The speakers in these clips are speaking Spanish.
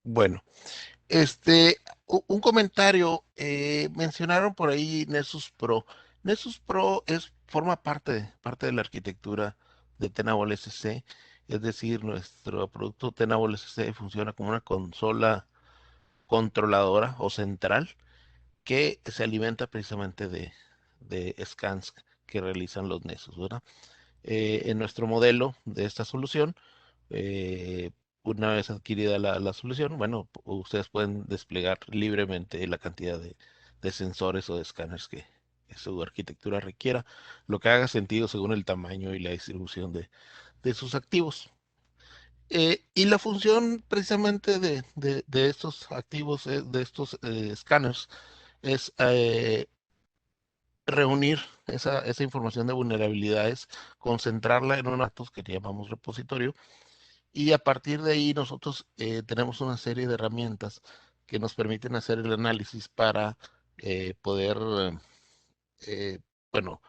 Bueno, este, un comentario, mencionaron por ahí Nessus Pro. Nessus Pro forma parte de la arquitectura de Tenable SC, es decir, nuestro producto Tenable SC funciona como una consola controladora o central que se alimenta precisamente de scans que realizan los Nessus, ¿verdad? En nuestro modelo de esta solución, eh, una vez adquirida la solución, bueno, ustedes pueden desplegar libremente la cantidad de sensores o de escáneres que su arquitectura requiera, lo que haga sentido según el tamaño y la distribución de sus activos. Y la función precisamente de estos activos, de estos escáneres, es reunir esa información de vulnerabilidades, concentrarla en un datos que llamamos repositorio, y a partir de ahí nosotros tenemos una serie de herramientas que nos permiten hacer el análisis para poder, eh, bueno,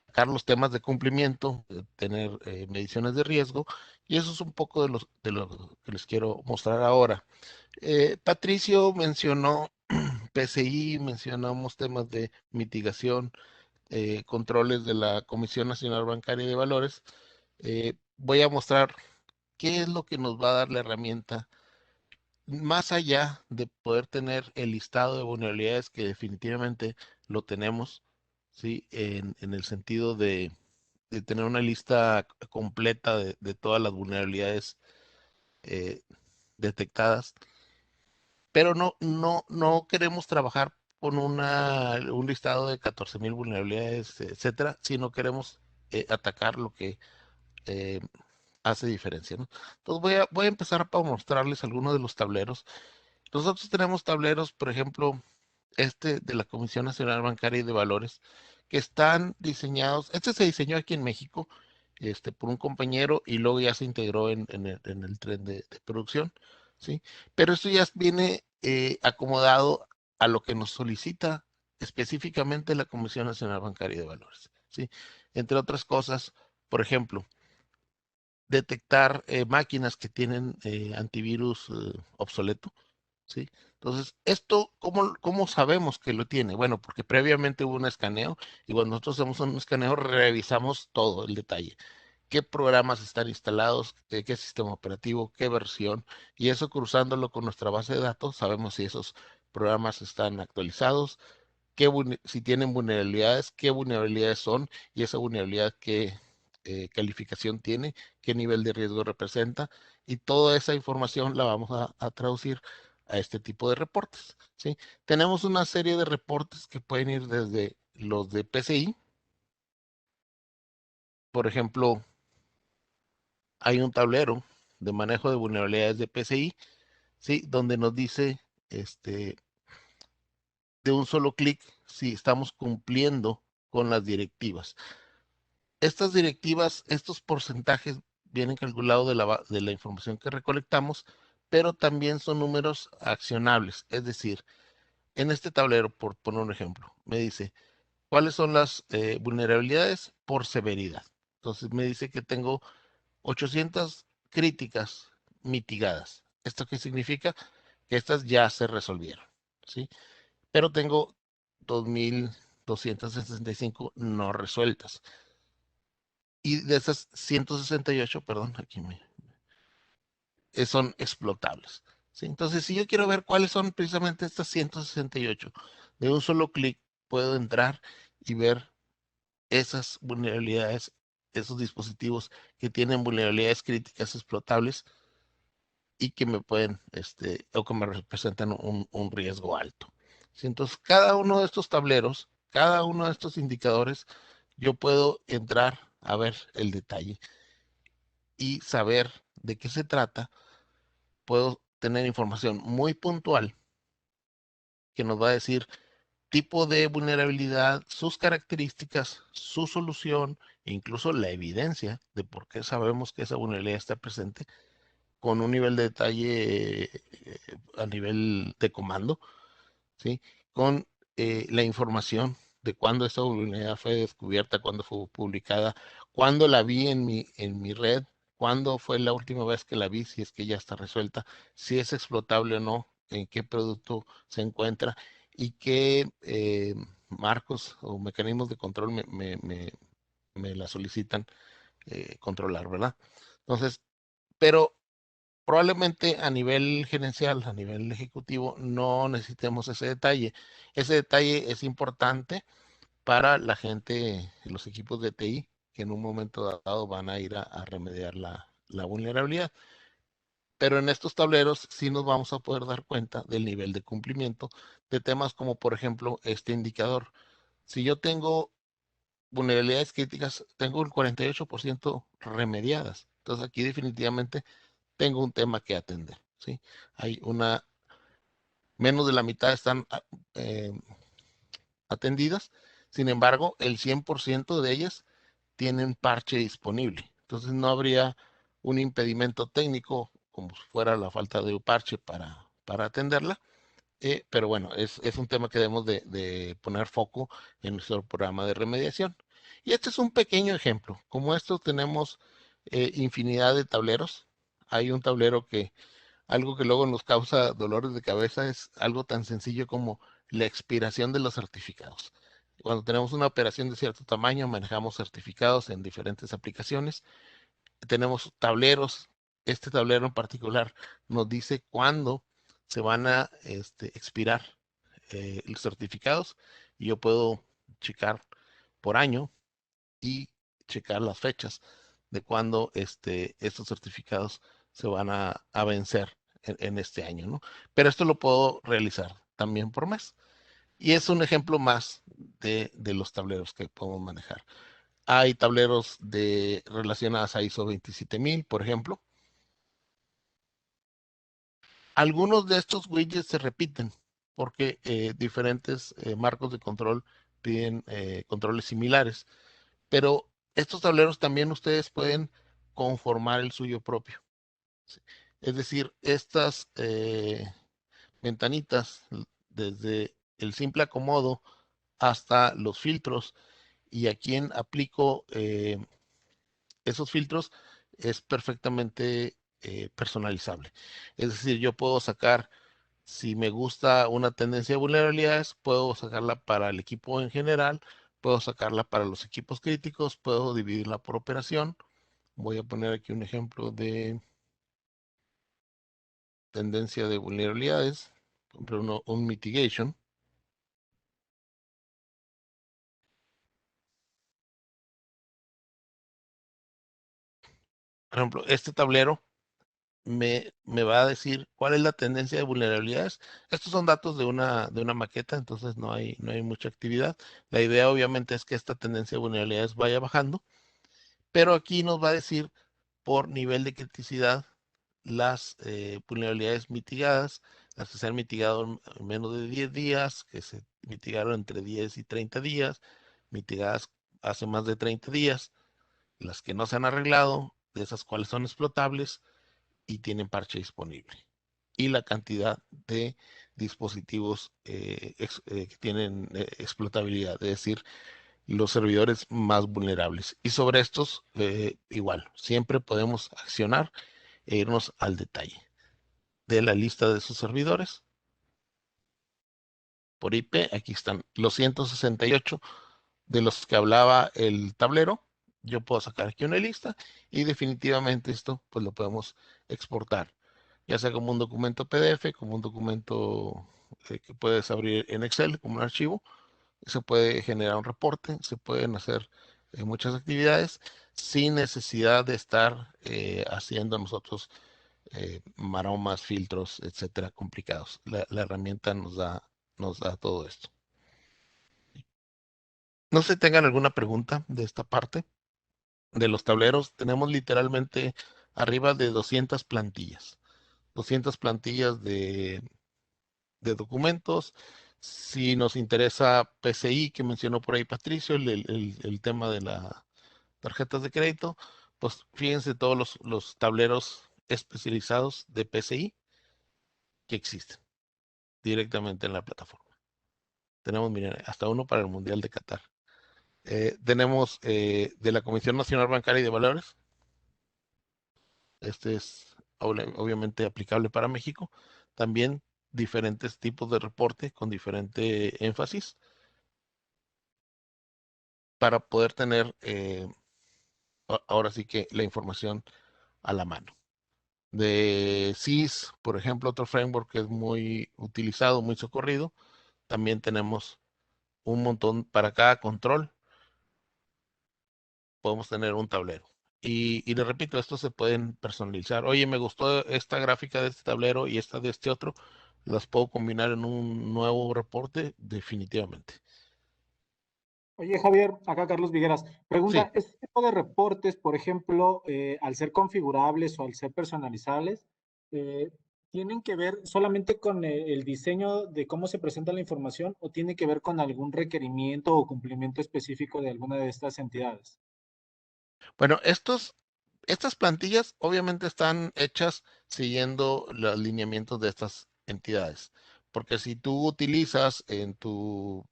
sacar los temas de cumplimiento, tener mediciones de riesgo, y eso es un poco de lo que les quiero mostrar ahora. Patricio mencionó PCI, mencionamos temas de mitigación, controles de la Comisión Nacional Bancaria y de Valores. Voy a mostrar qué es lo que nos va a dar la herramienta, más allá de poder tener el listado de vulnerabilidades que definitivamente lo tenemos, ¿sí? En el sentido de tener una lista completa de todas las vulnerabilidades eh, detectadas, pero no queremos trabajar con un listado de 14,000 vulnerabilidades, etcétera, sino queremos atacar lo que eh, hace diferencia, ¿no? Entonces voy a empezar para mostrarles algunos de los tableros. Nosotros tenemos tableros, por ejemplo, este de la Comisión Nacional Bancaria y de Valores, que están diseñados. Este se diseñó aquí en México, por un compañero, y luego ya se integró en el tren de producción, ¿sí? Pero esto ya viene acomodado a lo que nos solicita específicamente la Comisión Nacional Bancaria y de Valores, ¿sí? Entre otras cosas, por ejemplo, detectar máquinas que tienen antivirus obsoleto, ¿sí? Entonces, esto, ¿cómo sabemos que lo tiene? Bueno, porque previamente hubo un escaneo, y cuando nosotros hacemos un escaneo revisamos todo el detalle. ¿Qué programas están instalados? ¿Qué sistema operativo? ¿Qué versión? Y eso, cruzándolo con nuestra base de datos, sabemos si esos programas están actualizados, si tienen vulnerabilidades, qué vulnerabilidades son, y esa vulnerabilidad qué calificación tiene, qué nivel de riesgo representa, y toda esa información la vamos a traducir a este tipo de reportes, ¿sí? Tenemos una serie de reportes que pueden ir desde los de PCI. Por ejemplo, hay un tablero de manejo de vulnerabilidades de PCI, ¿sí? Donde nos dice, este, de un solo clic, si estamos cumpliendo con las directivas. Estas directivas, estos porcentajes vienen calculados de la información que recolectamos, pero también son números accionables. Es decir, en este tablero, por poner un ejemplo, me dice cuáles son las vulnerabilidades por severidad. Entonces me dice que tengo 800 críticas mitigadas. ¿Esto qué significa? Que estas ya se resolvieron, ¿sí? Pero tengo 2,265 no resueltas. Y de esas 168, perdón, son explotables, ¿sí? Entonces, si yo quiero ver cuáles son precisamente estas 168, de un solo clic puedo entrar y ver esas vulnerabilidades, esos dispositivos que tienen vulnerabilidades críticas explotables y que me pueden, o que me representan un riesgo alto, ¿sí? Entonces, cada uno de estos tableros, cada uno de estos indicadores, yo puedo entrar a ver el detalle y saber de qué se trata. Puedo tener información muy puntual que nos va a decir tipo de vulnerabilidad, sus características, su solución, e incluso la evidencia de por qué sabemos que esa vulnerabilidad está presente, con un nivel de detalle a nivel de comando, ¿sí? Con la información de cuándo esta vulnerabilidad fue descubierta, cuándo fue publicada, cuándo la vi en mi red, cuándo fue la última vez que la vi, si es que ya está resuelta, si es explotable o no, en qué producto se encuentra y qué marcos o mecanismos de control me la solicitan controlar, ¿verdad? Entonces, pero probablemente a nivel gerencial, a nivel ejecutivo, no necesitemos ese detalle. Ese detalle es importante para la gente, los equipos de TI, que en un momento dado van a ir a remediar la vulnerabilidad. Pero en estos tableros sí nos vamos a poder dar cuenta del nivel de cumplimiento de temas como, por ejemplo, este indicador. Si yo tengo vulnerabilidades críticas, tengo el 48% remediadas. Entonces aquí definitivamente tengo un tema que atender, ¿sí? Hay menos de la mitad están eh, atendidas. Sin embargo, el 100% de ellas tienen parche disponible. Entonces no habría un impedimento técnico como si fuera la falta de un parche para atenderla. Pero bueno, es un tema que debemos de poner foco en nuestro programa de remediación. Y este es un pequeño ejemplo. Como esto tenemos infinidad de tableros. Hay un tablero que algo que luego nos causa dolores de cabeza es algo tan sencillo como la expiración de los certificados. Cuando tenemos una operación de cierto tamaño, manejamos certificados en diferentes aplicaciones. Tenemos tableros. Este tablero en particular nos dice cuándo se van a expirar los certificados y yo puedo checar por año y checar las fechas de cuándo estos certificados se van a vencer en este año, ¿no? Pero esto lo puedo realizar también por mes. Y es un ejemplo más de los tableros que podemos manejar. Hay tableros relacionados a ISO 27000, por ejemplo. Algunos de estos widgets se repiten porque diferentes marcos de control piden controles similares. Pero estos tableros también ustedes pueden conformar el suyo propio. ¿Sí? Es decir, estas ventanitas, desde el simple acomodo hasta los filtros, y a quien aplico esos filtros, es perfectamente personalizable. Es decir, yo puedo sacar, si me gusta una tendencia de vulnerabilidades, puedo sacarla para el equipo en general, puedo sacarla para los equipos críticos, puedo dividirla por operación. Voy a poner aquí un ejemplo de tendencia de vulnerabilidades, por ejemplo, un mitigation. Por ejemplo, este tablero me va a decir cuál es la tendencia de vulnerabilidades. Estos son datos de una maqueta, entonces no hay mucha actividad. La idea obviamente es que esta tendencia de vulnerabilidades vaya bajando, pero aquí nos va a decir por nivel de criticidad las vulnerabilidades mitigadas, las que se han mitigado en menos de 10 días, que se mitigaron entre 10 y 30 días, mitigadas hace más de 30 días, las que no se han arreglado, de esas cuales son explotables y tienen parche disponible. Y la cantidad de dispositivos que tienen explotabilidad, es decir, los servidores más vulnerables. Y sobre estos, igual, siempre podemos accionar e irnos al detalle de la lista de sus servidores por IP. Aquí están los 168 de los que hablaba el tablero. Yo puedo sacar aquí una lista y definitivamente esto pues lo podemos exportar, ya sea como un documento PDF, como un documento que puedes abrir en Excel, como un archivo. Se puede generar un reporte, se pueden hacer muchas actividades sin necesidad de estar haciendo nosotros maromas, filtros, etcétera, complicados. La herramienta nos da todo esto. No sé si tengan alguna pregunta de esta parte. De los tableros, tenemos literalmente arriba de 200 plantillas. 200 plantillas de documentos. Si nos interesa PCI, que mencionó por ahí Patricio, el tema de las tarjetas de crédito, pues fíjense todos los tableros especializados de PCI que existen directamente en la plataforma. Tenemos, miren, hasta uno para el Mundial de Qatar. Tenemos de la Comisión Nacional Bancaria y de Valores, Este es obviamente aplicable para México. También diferentes tipos de reporte con diferente énfasis para poder tener ahora sí que la información a la mano. De SIS, por ejemplo, otro framework que es muy utilizado, muy socorrido, también tenemos un montón para cada control, podemos tener un tablero. Y le repito, estos se pueden personalizar. Oye, me gustó esta gráfica de este tablero y esta de este otro. Las puedo combinar en un nuevo reporte, definitivamente. Oye, Javier, acá Carlos Vigueras. Sí, Pregunta, ¿este tipo de reportes, por ejemplo, al ser configurables o al ser personalizables, eh, tienen que ver solamente con el diseño de cómo se presenta la información o tiene que ver con algún requerimiento o cumplimiento específico de alguna de estas entidades? bueno, estas plantillas obviamente están hechas siguiendo los lineamientos de estas entidades. Porque si tú utilizas en tu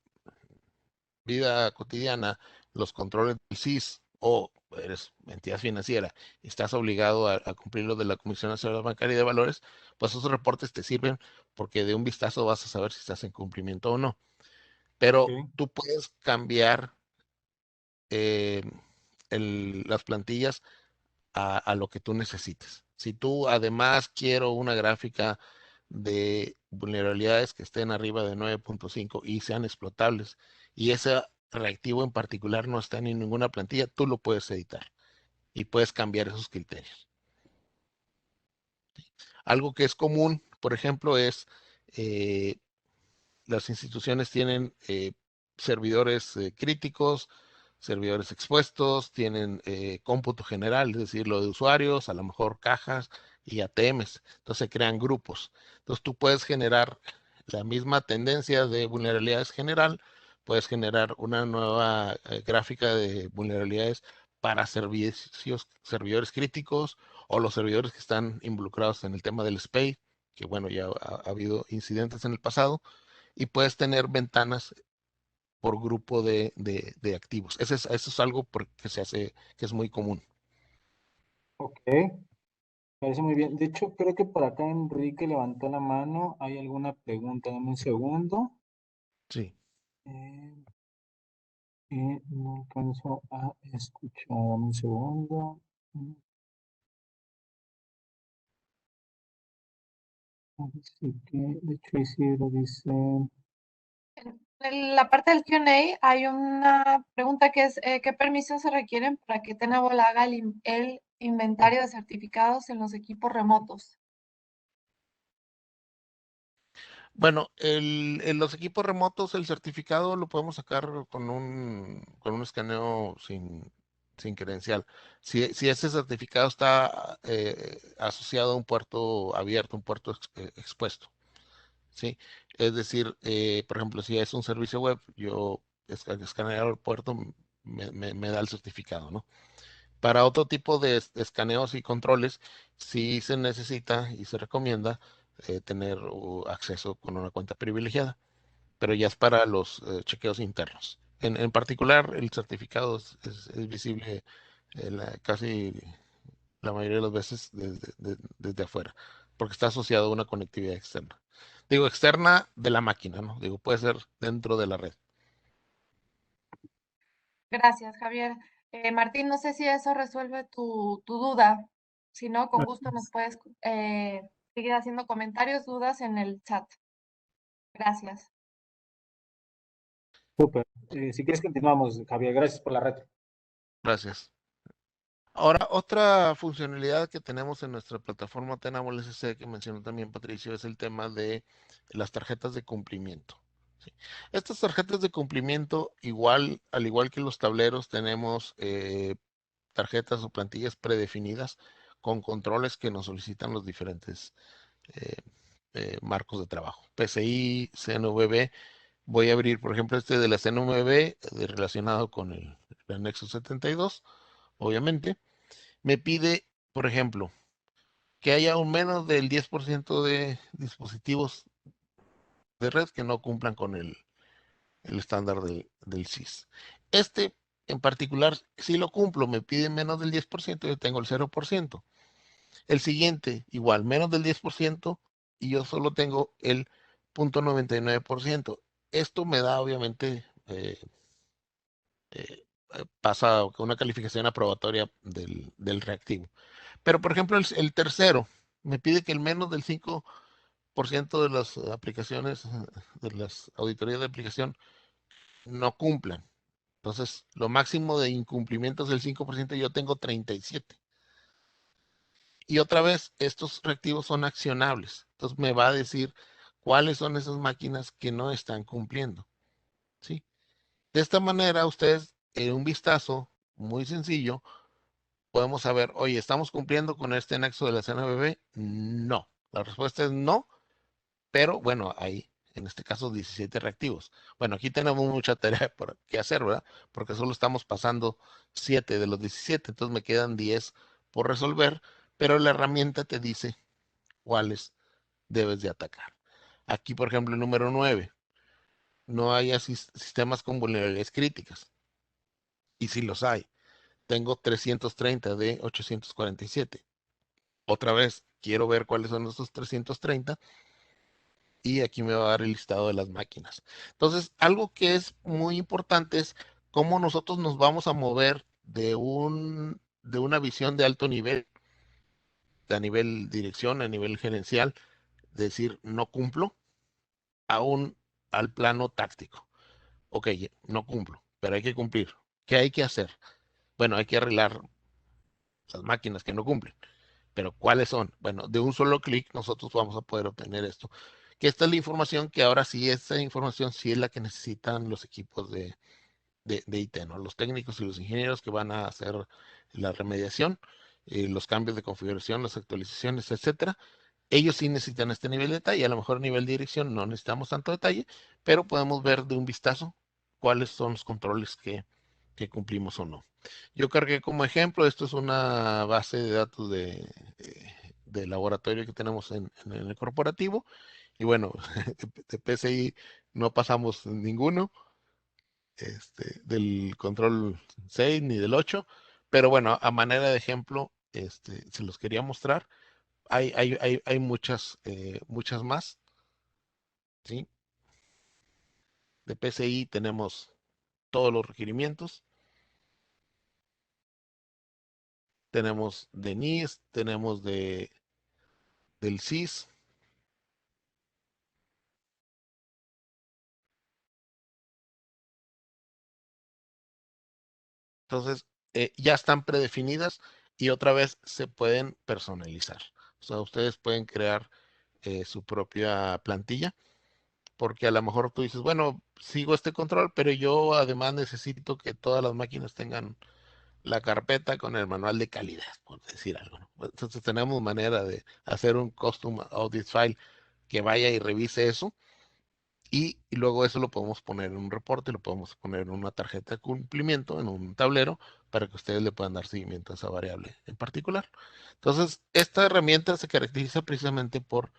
vida cotidiana los controles del SIS o eres entidad financiera y estás obligado a cumplir lo de la Comisión Nacional Bancaria y de Valores, pues esos reportes te sirven porque de un vistazo vas a saber si estás en cumplimiento o no. Ok, Pero tú puedes cambiar eh, las plantillas a lo que tú necesites. Si tú además quiero una gráfica de vulnerabilidades que estén arriba de 9.5 y sean explotables, y ese reactivo en particular no está en ninguna plantilla, tú lo puedes editar y puedes cambiar esos criterios. Algo que es común, por ejemplo, es eh, las instituciones tienen servidores críticos, servidores expuestos, tienen cómputo general, es decir, lo de usuarios, a lo mejor cajas y ATMs. Entonces se crean grupos. Entonces tú puedes generar la misma tendencia de vulnerabilidades general, puedes generar una nueva gráfica de vulnerabilidades para servicios, servidores críticos o los servidores que están involucrados en el tema del SPAY, que bueno, ya ha habido incidentes en el pasado y puedes tener ventanas por grupo de activos. Eso es algo que se hace, que es muy común. ok, parece muy bien. De hecho, creo que por acá Enrique levantó la mano. ¿Hay alguna pregunta? Dame un segundo. Sí. Eh, no alcanzo a escuchar. Dame un segundo. Así que, de hecho, Isidro dice, En la parte del Q&A hay una pregunta que es, ¿qué permisos se requieren para que Tenable haga el inventario de certificados en los equipos remotos? Bueno, en los equipos remotos el certificado lo podemos sacar con un escaneo sin credencial. Si ese certificado está asociado a un puerto abierto, un puerto expuesto, ¿sí? Es decir, por ejemplo, si es un servicio web, yo escaneo el puerto, me da el certificado, ¿no? Para otro tipo de escaneos y controles, sí se necesita y se recomienda tener acceso con una cuenta privilegiada, pero ya es para los chequeos internos. En particular, el certificado es visible casi la mayoría de las veces desde afuera, porque está asociado a una conectividad externa. Digo, externa de la máquina, ¿no? Digo, puede ser dentro de la red. Gracias, Javier. Martín, no sé si eso resuelve tu duda. Si no, con gusto nos puedes seguir haciendo comentarios, dudas en el chat. Gracias. súper. Si quieres, continuamos, Javier. Gracias por la red. Gracias. Ahora, otra funcionalidad que tenemos en nuestra plataforma Tenable SC que mencionó también Patricio es el tema de las tarjetas de cumplimiento. ¿Sí? Estas tarjetas de cumplimiento, igual, al igual que los tableros, tenemos tarjetas o plantillas predefinidas con controles que nos solicitan los diferentes eh, marcos de trabajo. PCI, CNVB. Voy a abrir, por ejemplo, este de la CNVB relacionado con el anexo 72, obviamente. Me pide, por ejemplo, que haya un menos del 10% de dispositivos de red que no cumplan con el estándar del SIS. Este en particular, si lo cumplo, me pide menos del 10%, yo tengo el 0%. El siguiente, igual, menos del 10% y yo solo tengo el 0.99%. Esto me da, obviamente, pasa una calificación aprobatoria del reactivo. Pero, por ejemplo, el tercero me pide que el menos del 5% de las aplicaciones, de las auditorías de aplicación, no cumplan. Entonces, lo máximo de incumplimientos del 5%, yo tengo 37. Y otra vez, estos reactivos son accionables. Entonces, me va a decir cuáles son esas máquinas que no están cumpliendo. ¿Sí? De esta manera, ustedes, en un vistazo muy sencillo, podemos saber, oye, ¿estamos cumpliendo con este nexo de la CNBB? No. La respuesta es no, pero bueno, hay en este caso 17 reactivos. Bueno, aquí tenemos mucha tarea por que hacer, ¿verdad? Porque solo estamos pasando 7 de los 17, entonces me quedan 10 por resolver, pero la herramienta te dice cuáles debes de atacar. Aquí, por ejemplo, el número 9, no haya sistemas con vulnerabilidades críticas. Y si los hay, tengo 330 de 847. Otra vez, quiero ver cuáles son esos 330 y aquí me va a dar el listado de las máquinas. Entonces, algo que es muy importante es cómo nosotros nos vamos a mover de una visión de alto nivel, a nivel dirección, a nivel gerencial, decir no cumplo, aún al plano táctico. Ok, no cumplo, pero hay que cumplir. ¿Qué hay que hacer? Bueno, hay que arreglar las máquinas que no cumplen. Pero ¿cuáles son? Bueno, de un solo clic nosotros vamos a poder obtener esto. Que esta es la información que ahora sí, esta información sí es la que necesitan los equipos de IT, ¿no? Los técnicos y los ingenieros que van a hacer la remediación, los cambios de configuración, las actualizaciones, etcétera. Ellos sí necesitan este nivel de detalle. A lo mejor a nivel de dirección no necesitamos tanto detalle, pero podemos ver de un vistazo cuáles son los controles que cumplimos o no. Yo cargué como ejemplo, esto es una base de datos de laboratorio que tenemos en el corporativo. Y bueno, de PCI no pasamos ninguno, del control 6 ni del 8, pero bueno, a manera de ejemplo, se los quería mostrar. Hay muchas más, ¿sí? De PCI tenemos todos los requerimientos, tenemos de NIST, tenemos del CIS. Entonces, ya están predefinidas y otra vez se pueden personalizar. O sea, ustedes pueden crear su propia plantilla, porque a lo mejor tú dices, bueno, sigo este control, pero yo además necesito que todas las máquinas tengan la carpeta con el manual de calidad, por decir algo, ¿no? Entonces tenemos manera de hacer un custom audit file que vaya y revise eso y luego eso lo podemos poner en un reporte, lo podemos poner en una tarjeta de cumplimiento, en un tablero, para que ustedes le puedan dar seguimiento a esa variable en particular. Entonces, esta herramienta se caracteriza precisamente por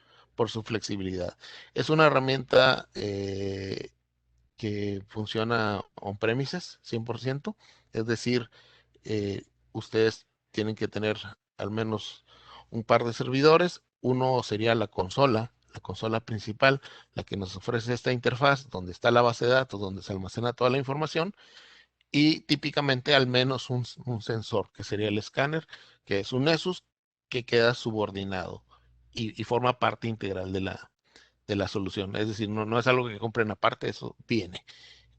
su flexibilidad. Es una herramienta que funciona on-premises 100%, es decir, ustedes tienen que tener al menos un par de servidores. Uno sería la consola principal, la que nos ofrece esta interfaz, donde está la base de datos, donde se almacena toda la información, y típicamente al menos un sensor, que sería el escáner, que es un Nessus que queda subordinado y forma parte integral de la solución. Es decir, no es algo que compren aparte, eso viene.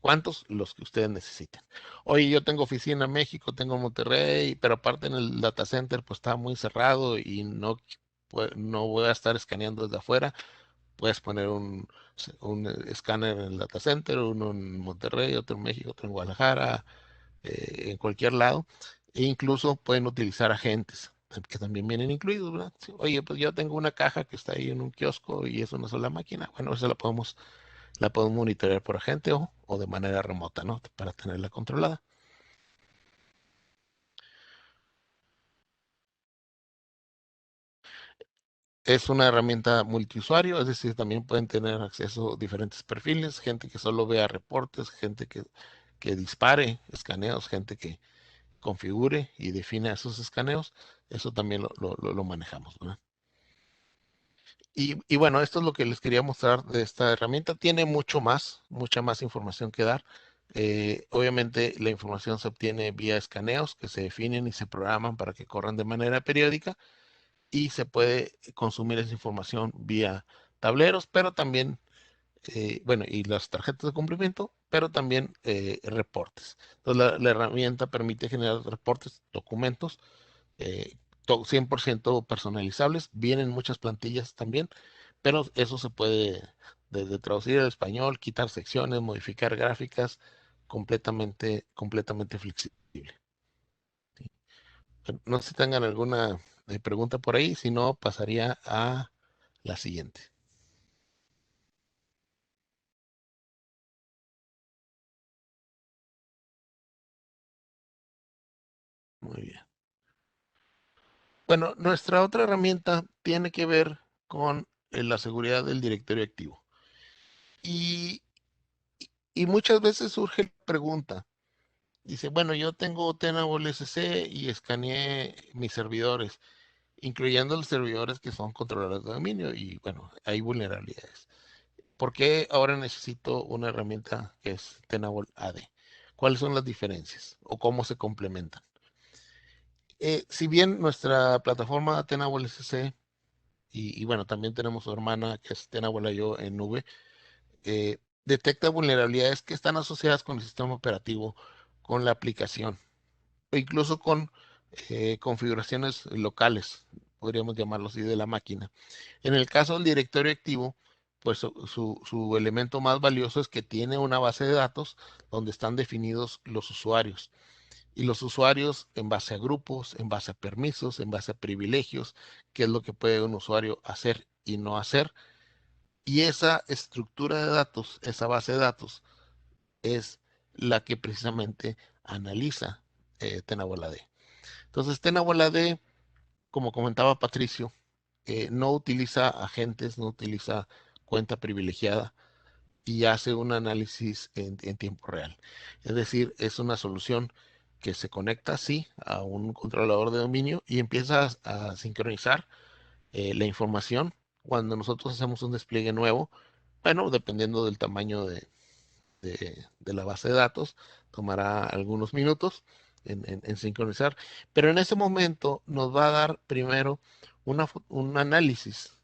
¿Cuántos? Los que ustedes necesiten. Oye, yo tengo oficina en México, tengo en Monterrey, pero aparte en el data center pues está muy cerrado y no voy a estar escaneando desde afuera. Puedes poner un escáner en el data center, uno en Monterrey, otro en México, otro en Guadalajara, en cualquier lado. E incluso pueden utilizar agentes que también vienen incluidos, ¿verdad? Sí, oye, pues yo tengo una caja que está ahí en un kiosco y es una sola máquina. Bueno, esa la podemos monitorear por agente o de manera remota, ¿no? Para tenerla controlada. Es una herramienta multiusuario, es decir, también pueden tener acceso a diferentes perfiles, gente que solo vea reportes, gente que dispare escaneos, gente configure y defina esos escaneos, eso también lo manejamos, ¿verdad? Y bueno, esto es lo que les quería mostrar de esta herramienta. Tiene mucha más información que dar. Obviamente la información se obtiene vía escaneos que se definen y se programan para que corran de manera periódica, y se puede consumir esa información vía tableros, pero también, bueno, y las tarjetas de cumplimiento, pero también reportes. Entonces la herramienta permite generar reportes, documentos, eh, 100% personalizables. Vienen muchas plantillas también, pero eso se puede desde traducir al español, quitar secciones, modificar gráficas, completamente flexible. ¿Sí? No sé si tengan alguna pregunta por ahí, si no, pasaría a la siguiente. Muy bien. Bueno, nuestra otra herramienta tiene que ver con la seguridad del directorio activo. Y, y muchas veces surge la pregunta. Dice, bueno, yo tengo Tenable SC y escaneé mis servidores, incluyendo los servidores que son controladores de dominio, y bueno, hay vulnerabilidades. ¿Por qué ahora necesito una herramienta que es Tenable AD? ¿Cuáles son las diferencias o cómo se complementan? Si bien nuestra plataforma Tenable SC y bueno, también tenemos su hermana que es Tenable IO en nube, detecta vulnerabilidades que están asociadas con el sistema operativo, con la aplicación, o incluso con configuraciones locales, podríamos llamarlo así, de la máquina. En el caso del directorio activo, pues su elemento más valioso es que tiene una base de datos donde están definidos los usuarios. Y los usuarios en base a grupos, en base a permisos, en base a privilegios, qué es lo que puede un usuario hacer y no hacer. Y esa estructura de datos, esa base de datos, es la que precisamente analiza Tenable AD. Entonces, Tenable AD, como comentaba Patricio, no utiliza agentes, no utiliza cuenta privilegiada y hace un análisis en tiempo real. Es decir, es una solución que se conecta, sí, a un controlador de dominio y empieza a sincronizar la información. Cuando nosotros hacemos un despliegue nuevo, bueno, dependiendo del tamaño de la base de datos, tomará algunos minutos en sincronizar, pero en ese momento nos va a dar primero un análisis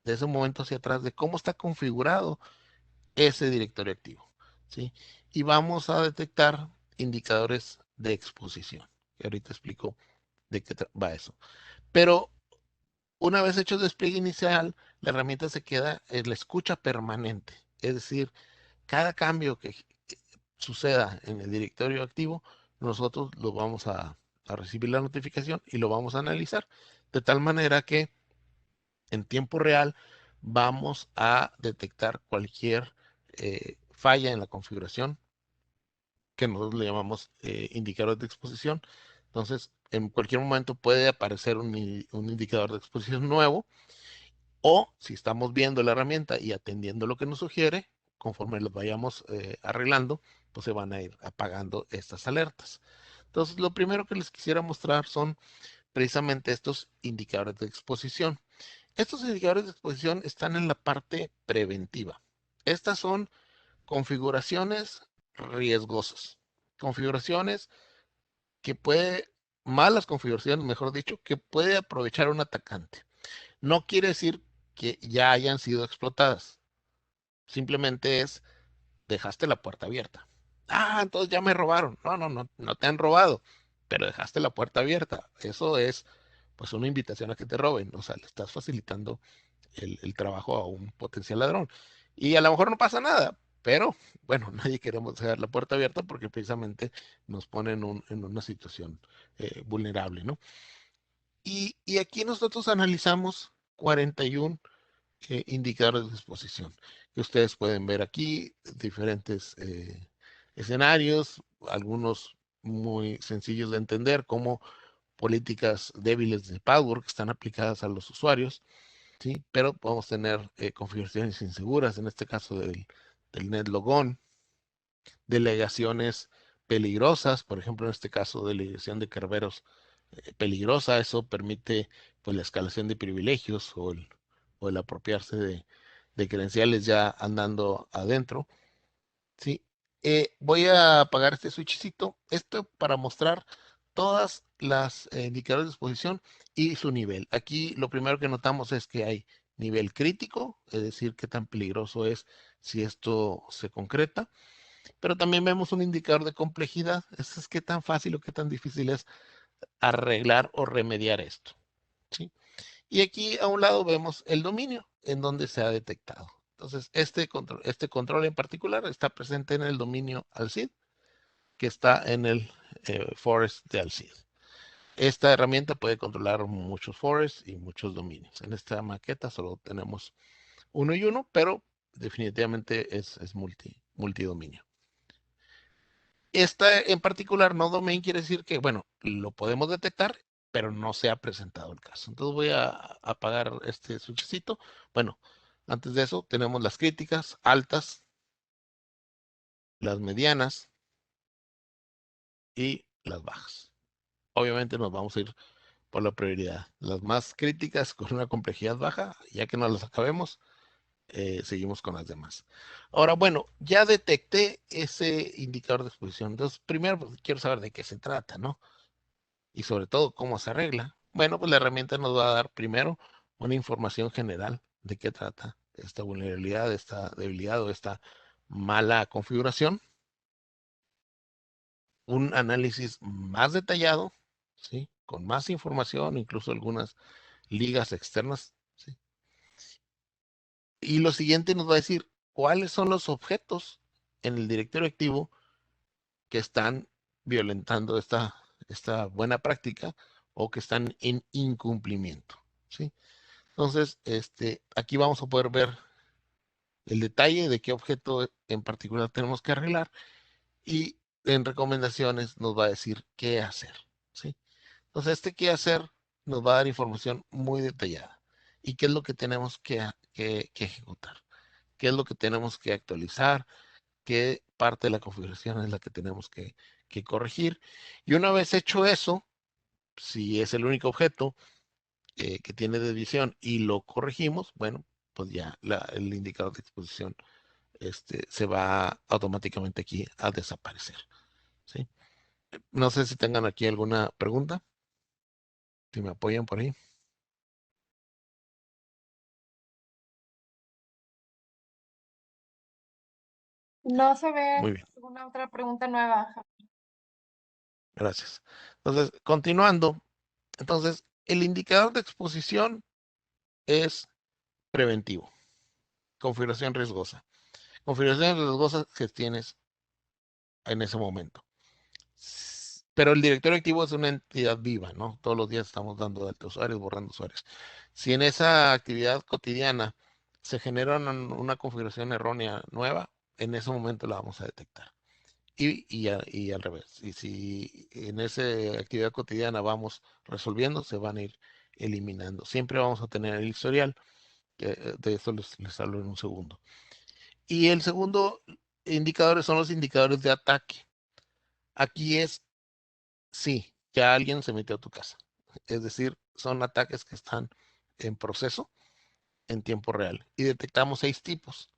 de ese momento hacia atrás de cómo está configurado ese directorio activo, ¿sí? Y vamos a detectar indicadores de exposición, que ahorita explico de qué va eso. Pero una vez hecho el despliegue inicial, la herramienta se queda en la escucha permanente, es decir, cada cambio que suceda en el directorio activo, nosotros lo vamos a recibir la notificación y lo vamos a analizar, de tal manera que en tiempo real vamos a detectar cualquier falla en la configuración que nosotros le llamamos indicador de exposición. Entonces, en cualquier momento puede aparecer un indicador de exposición nuevo, o si estamos viendo la herramienta y atendiendo lo que nos sugiere, conforme los vayamos arreglando, pues se van a ir apagando estas alertas. Entonces, lo primero que les quisiera mostrar son precisamente estos indicadores de exposición. Estos indicadores de exposición están en la parte preventiva. Estas son configuraciones riesgosas, configuraciones que malas configuraciones, mejor dicho, que puede aprovechar un atacante. No quiere decir que ya hayan sido explotadas. Simplemente es, dejaste la puerta abierta. Ah, entonces ya me robaron. No te han robado, pero dejaste la puerta abierta. Eso es, pues, una invitación a que te roben. O sea, le estás facilitando el trabajo a un potencial ladrón. Y a lo mejor no pasa nada, pero bueno, nadie queremos dejar la puerta abierta porque precisamente nos pone en una situación vulnerable, ¿no? Y aquí nosotros analizamos 41 indicadores de exposición, que ustedes pueden ver aquí, diferentes escenarios, algunos muy sencillos de entender, como políticas débiles de password que están aplicadas a los usuarios, ¿sí? Pero podemos tener configuraciones inseguras, en este caso del NetLogon, delegaciones peligrosas, por ejemplo, en este caso de la dirección de Kerberos peligrosa, eso permite pues la escalación de privilegios o el apropiarse de credenciales ya andando adentro, ¿sí? Voy a apagar este switchcito, esto para mostrar todas las indicadores de exposición y su nivel. Aquí lo primero que notamos es que hay nivel crítico, es decir, qué tan peligroso es si esto se concreta, pero también vemos un indicador de complejidad, eso es qué tan fácil o qué tan difícil es arreglar o remediar esto, ¿sí? Y aquí a un lado vemos el dominio en donde se ha detectado. Entonces, este control en particular está presente en el dominio ALCID, que está en el forest de ALCID. Esta herramienta puede controlar muchos forests y muchos dominios. En esta maqueta solo tenemos uno y uno, pero definitivamente es multidominio. Esta en particular, no domain, quiere decir que, bueno, lo podemos detectar, pero no se ha presentado el caso. Entonces voy a apagar este switchcito. Bueno, antes de eso tenemos las críticas altas, las medianas y las bajas. Obviamente nos vamos a ir por la prioridad. Las más críticas con una complejidad baja, ya que no las acabemos, seguimos con las demás. Ahora, bueno, ya detecté ese indicador de exposición. Entonces, primero pues, quiero saber de qué se trata, ¿no? Y sobre todo cómo se arregla. Bueno, pues la herramienta nos va a dar primero una información general de qué trata esta vulnerabilidad, esta debilidad o esta mala configuración, un análisis más detallado, ¿sí? Con más información, incluso algunas ligas externas, ¿sí? Y lo siguiente nos va a decir cuáles son los objetos en el directorio activo que están violentando esta buena práctica o que están en incumplimiento, ¿sí? Entonces, aquí vamos a poder ver el detalle de qué objeto en particular tenemos que arreglar y en recomendaciones nos va a decir qué hacer, ¿sí? Entonces, qué hacer nos va a dar información muy detallada y qué es lo que tenemos que ejecutar, qué es lo que tenemos que actualizar, qué parte de la configuración es la que tenemos que corregir. Y una vez hecho eso, si es el único objeto que tiene desviación y lo corregimos, bueno, pues ya el indicador de exposición se va automáticamente aquí a desaparecer, ¿sí? No sé si tengan aquí alguna pregunta, si me apoyan por ahí. No se ve Muy bien, alguna otra pregunta nueva. gracias. Entonces, continuando, entonces, el indicador de exposición es preventivo, configuración riesgosa. Configuración riesgosa que tienes en ese momento. Pero el directorio activo es una entidad viva, ¿no? Todos los días estamos dando de alta usuarios, borrando usuarios. Si en esa actividad cotidiana se genera una configuración errónea nueva, en ese momento la vamos a detectar. Y al revés. Y si en esa actividad cotidiana vamos resolviendo, se van a ir eliminando. Siempre vamos a tener el historial, que de eso les hablo en un segundo. Y el segundo indicador son los indicadores de ataque. Aquí es, sí, ya alguien se metió a tu casa. Es decir, son ataques que están en proceso en tiempo real. Y detectamos 6 tipos.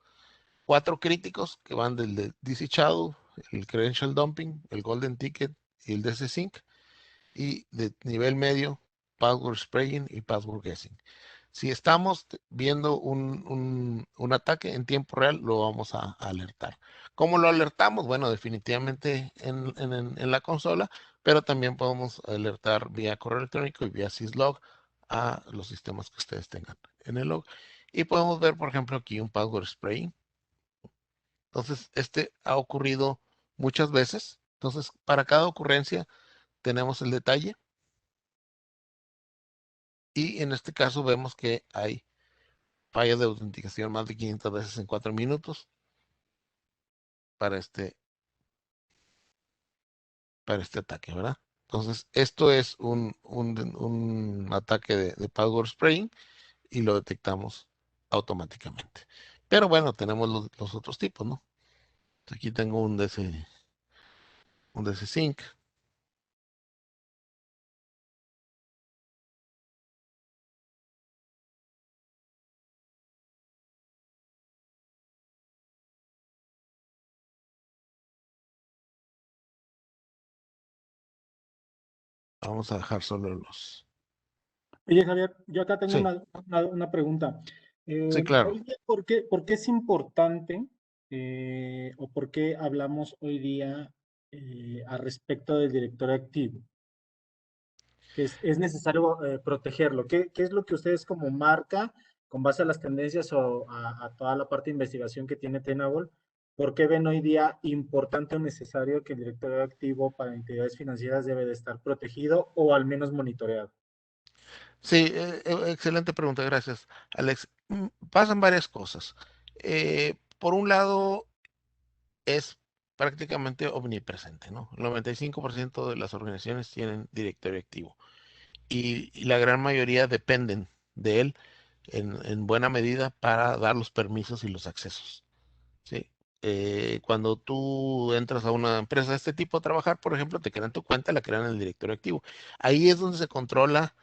4 críticos que van del de DC Shadow, el Credential Dumping, el Golden Ticket y el DC Sync. Y de nivel medio, Password Spraying y Password Guessing. Si estamos viendo un ataque en tiempo real, lo vamos a alertar. ¿Cómo lo alertamos? Bueno, definitivamente en la consola, pero también podemos alertar vía correo electrónico y vía syslog a los sistemas que ustedes tengan en el log. Y podemos ver, por ejemplo, aquí un password spray. Entonces, ha ocurrido muchas veces. Entonces, para cada ocurrencia tenemos el detalle. Y en este caso vemos que hay fallas de autenticación más de 500 veces en 4 minutos para para este ataque, ¿verdad? Entonces, esto es un ataque de password spraying y lo detectamos automáticamente. Pero bueno, tenemos los otros tipos, ¿no? Aquí tengo un de C-Sync. Vamos a dejar solo los... Oye, Javier, yo acá tengo Sí, una pregunta. sí, claro. Hoy día, ¿por qué es importante o por qué hablamos hoy día al respecto del director activo? Que es necesario protegerlo. ¿Qué es lo que ustedes como marca, con base a las tendencias o a toda la parte de investigación que tiene Tenable, por qué ven hoy día importante o necesario que el director activo para entidades financieras debe de estar protegido o al menos monitoreado? Sí, excelente pregunta, gracias, Alex. Pasan varias cosas. Por un lado, es prácticamente omnipresente, ¿no? El 95% de las organizaciones tienen directorio activo y la gran mayoría dependen de él en buena medida para dar los permisos y los accesos, ¿sí? Cuando tú entras a una empresa de este tipo a trabajar, por ejemplo, te crean tu cuenta, la crean en el directorio activo. Ahí es donde se controla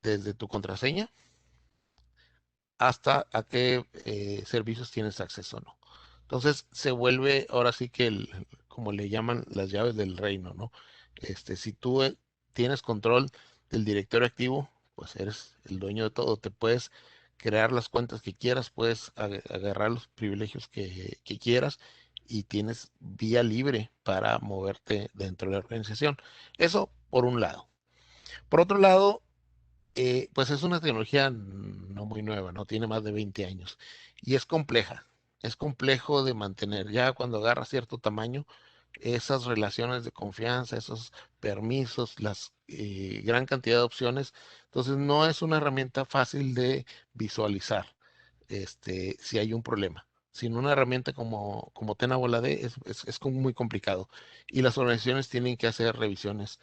desde tu contraseña hasta a qué servicios tienes acceso o no. Entonces se vuelve ahora sí que como le llaman las llaves del reino, ¿no? Si tú tienes control del directorio activo, pues eres el dueño de todo. Te puedes crear las cuentas que quieras, puedes agarrar los privilegios que quieras y tienes vía libre para moverte dentro de la organización. Eso por un lado. Por otro lado, pues es una tecnología no muy nueva, ¿no? Tiene más de 20 años y es compleja. Es complejo de mantener. Ya cuando agarra cierto tamaño, esas relaciones de confianza, esos permisos, las gran cantidad de opciones, entonces no es una herramienta fácil de visualizar si hay un problema. Sin una herramienta como Tenable es como muy complicado. Y las organizaciones tienen que hacer revisiones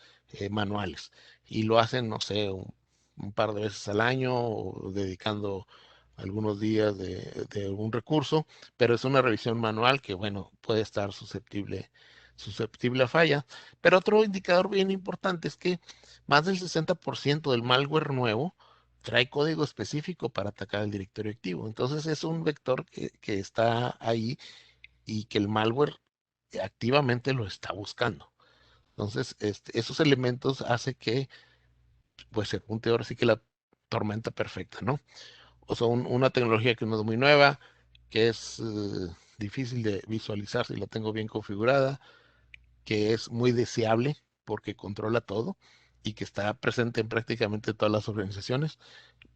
manuales. Y lo hacen, no sé, un par de veces al año, o dedicando algunos días de algún recurso, pero es una revisión manual que, bueno, puede estar susceptible a falla. Pero otro indicador bien importante es que más del 60% del malware nuevo trae código específico para atacar el directorio activo. Entonces es un vector que está ahí y que el malware activamente lo está buscando. Entonces, esos elementos hace que, pues, se junte ahora sí que la tormenta perfecta, ¿no? O sea, una tecnología que no es muy nueva, que es difícil de visualizar si la tengo bien configurada, que es muy deseable porque controla todo y que está presente en prácticamente todas las organizaciones,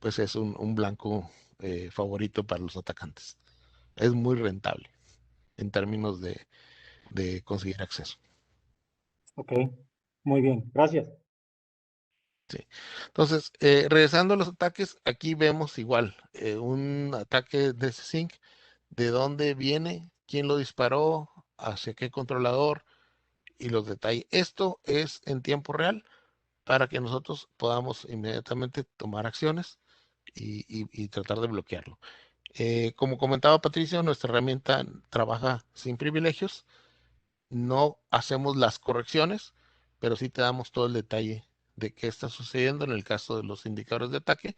pues es un blanco favorito para los atacantes. Es muy rentable en términos de conseguir acceso. Ok, muy bien, gracias. Sí. Entonces, regresando a los ataques, aquí vemos igual un ataque de Sync, de dónde viene, quién lo disparó, hacia qué controlador y los detalles. Esto es en tiempo real para que nosotros podamos inmediatamente tomar acciones y tratar de bloquearlo. Como comentaba Patricio, nuestra herramienta trabaja sin privilegios. No hacemos las correcciones, pero sí te damos todo el detalle de qué está sucediendo en el caso de los indicadores de ataque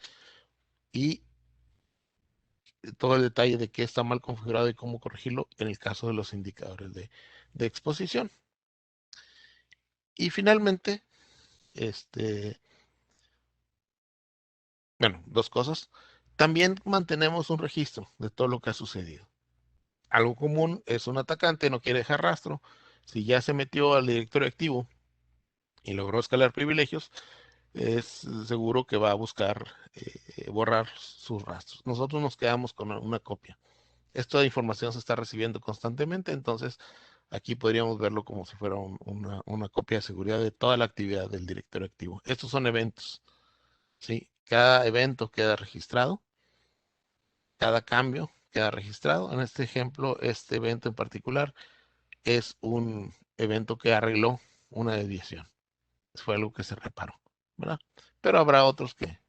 y todo el detalle de qué está mal configurado y cómo corregirlo en el caso de los indicadores de exposición. Y finalmente, bueno, dos cosas. También mantenemos un registro de todo lo que ha sucedido. Algo común es un atacante, no quiere dejar rastro. Si ya se metió al directorio activo y logró escalar privilegios, es seguro que va a buscar borrar sus rastros. Nosotros nos quedamos con una copia. Esta información se está recibiendo constantemente, entonces aquí podríamos verlo como si fuera una copia de seguridad de toda la actividad del directorio activo. Estos son eventos, ¿sí? Cada evento queda registrado, cada cambio queda registrado. En este ejemplo, este evento en particular es un evento que arregló una desviación. Fue algo que se reparó, ¿verdad? Pero habrá otros que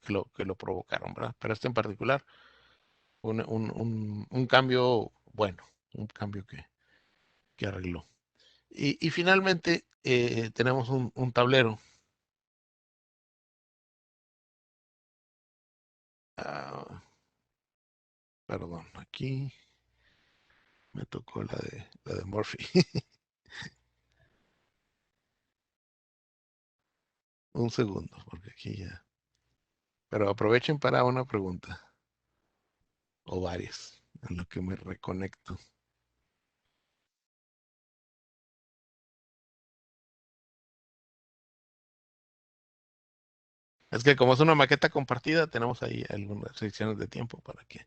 lo provocaron, ¿verdad? Pero este en particular, un cambio bueno, un cambio que arregló. Y finalmente tenemos un tablero. Perdón, aquí me tocó la de Murphy. Un segundo, porque aquí ya. Pero aprovechen para una pregunta. O varias, en lo que me reconecto. Es que como es una maqueta compartida, tenemos ahí algunas secciones de tiempo para que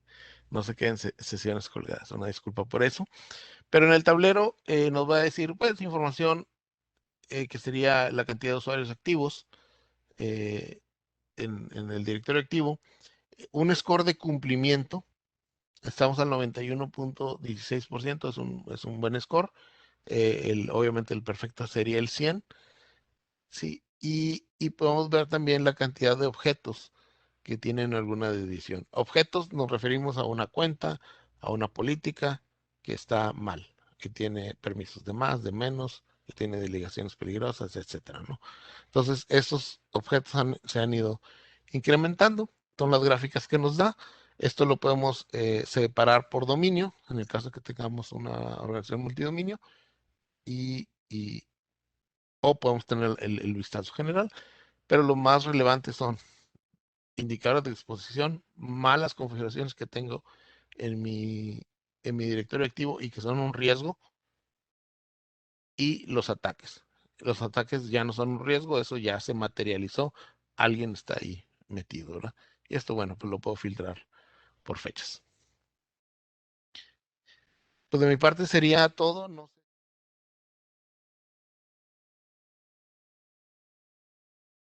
no se queden sesiones colgadas. Una disculpa por eso. Pero en el tablero nos va a decir, pues, información que sería la cantidad de usuarios activos eh, en el directorio activo. Un score de cumplimiento. Estamos al 91.16%, es un buen score. Obviamente el perfecto sería el 100. Sí, y podemos ver también la cantidad de objetos que tienen alguna edición. Objetos nos referimos a una cuenta, a una política que está mal, que tiene permisos de más, de menos, que tiene delegaciones peligrosas, etcétera, ¿no? Entonces, esos objetos se han ido incrementando. Son las gráficas que nos da. Esto lo podemos separar por dominio, en el caso que tengamos una organización multidominio, y o podemos tener el vistazo general, pero lo más relevante son indicadores de exposición, malas configuraciones que tengo en mi directorio activo y que son un riesgo, y los ataques. Los ataques ya no son un riesgo, eso ya se materializó, alguien está ahí metido, ¿verdad? Y esto, bueno, pues lo puedo filtrar por fechas. Pues de mi parte sería todo. No